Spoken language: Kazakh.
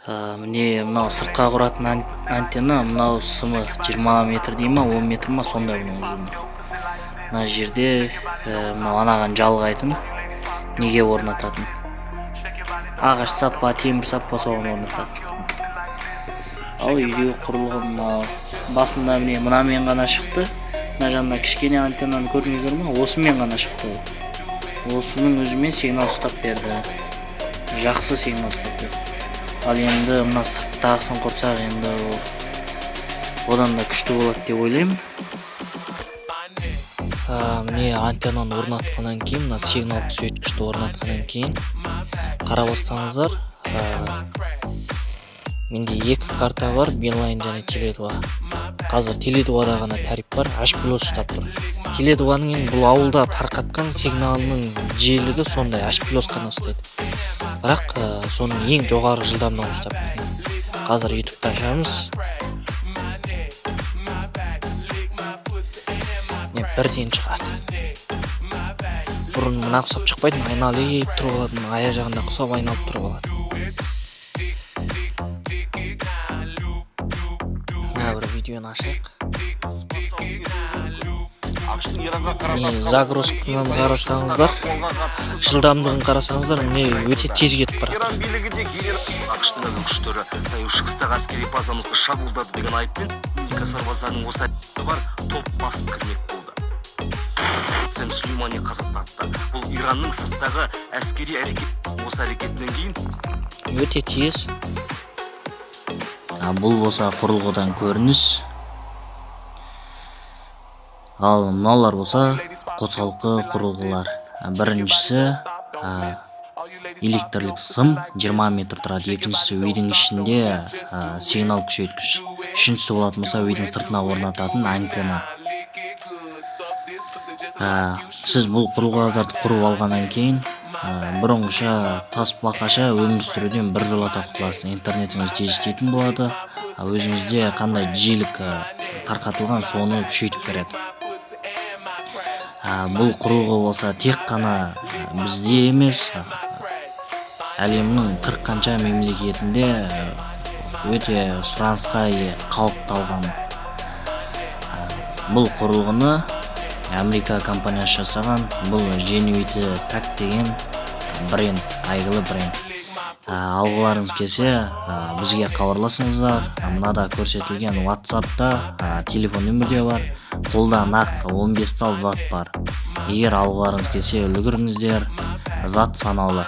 Міне мынау сыртқа құратын антенна, мынау сымы 20 метр дей ма, 10 метр ма, сондай бұның ұзындығы. Мына жерде мынау анаған жалғайтын, неге орнататын. Ағаш сапа, темір сапа соған орнататын. Ал үйдегі құрылғы басында міне мынамен ғана шықты. Мына жанында кішкене антеннаны көрдіңіздер ме? Осымен ғана шықты. Осының өзімен сигнал ұстап берді. Жақсы сигнал ұстап берді. Ал енді мына сырттағысын құрсақ, енді одан да күшті болады деп ойлаймын. Міне антеннаны орнатқаннан кейін, мына сигнал күшті орнатқаннан кейін қарап отырсаңыздар, менде екі карта бар, Билайн және Теле2. Қазір Теле2-да ғана тариф бар, H+ ұстап тұр. Теле2-ның бұл ауылда тарқатқан сигналының жиілігі сондай, H+ қана ұстайды. Бірақ соның ең жоғары жылдамдығын ұстап тұр. Қазір YouTube-та ашамыз. Бірден шығады. Бұрын мына құсап шықпайтын, айналып тұрып алатын, ая жағында құсап айналып тұрып алады. Бір видеоны ашайық. Загрузканы қарасаңыздар, жылдамдығын қарасаңыздар, өте тез кетіп барады. ақш-тың күштері шығыстағы әскери базамызды шабуылдады деген айыппен екі сарбаздарының осы әрекеті бар топ басып кірмек болды. Сэм Сүлеймани қаза тапты. Бұл Иранның сырттағы әскери әрекет. Осы әрекетінен кейін өте тез. Бұл болса құрылғыдан көрініс. Ал мыналар болса қосалқы құрылғылар. Біріншісі электрлік сым 20 метр тұрады. Екіншісі үйдің ішінде сигнал күшейткіш. Үшіншісі болатын болса үйдің сыртына орнататын антенна. Сіз бұл құрылғыларды құрып алғаннан кейін бұрынғыша таспақаша өмір сүруден бір жолата құтыласыз. Интернетіңіз тез істейтін болады. Өзіңізде қандай жиілік тарқатылған, соны күшейтіп береді. Бұл құрылғы болса тек қана бізде емес, әлемнің 40 қанша мемлекетінде өте сұранысқа қалыпталған. Бұл құрылғыны Америка компаниясы жасаған. Бұл Genuity Tak деген бренд, айгылы бренд. Алғыларыңыз келсе, бізге хабарласыңыздар. Мынада көрсетілген WhatsApp-та телефон нөмірде бар. Қолда нақ 15 тал зат бар. Егер алғыларыңыз келсе, үлгіріңіздер. Зат санаулы.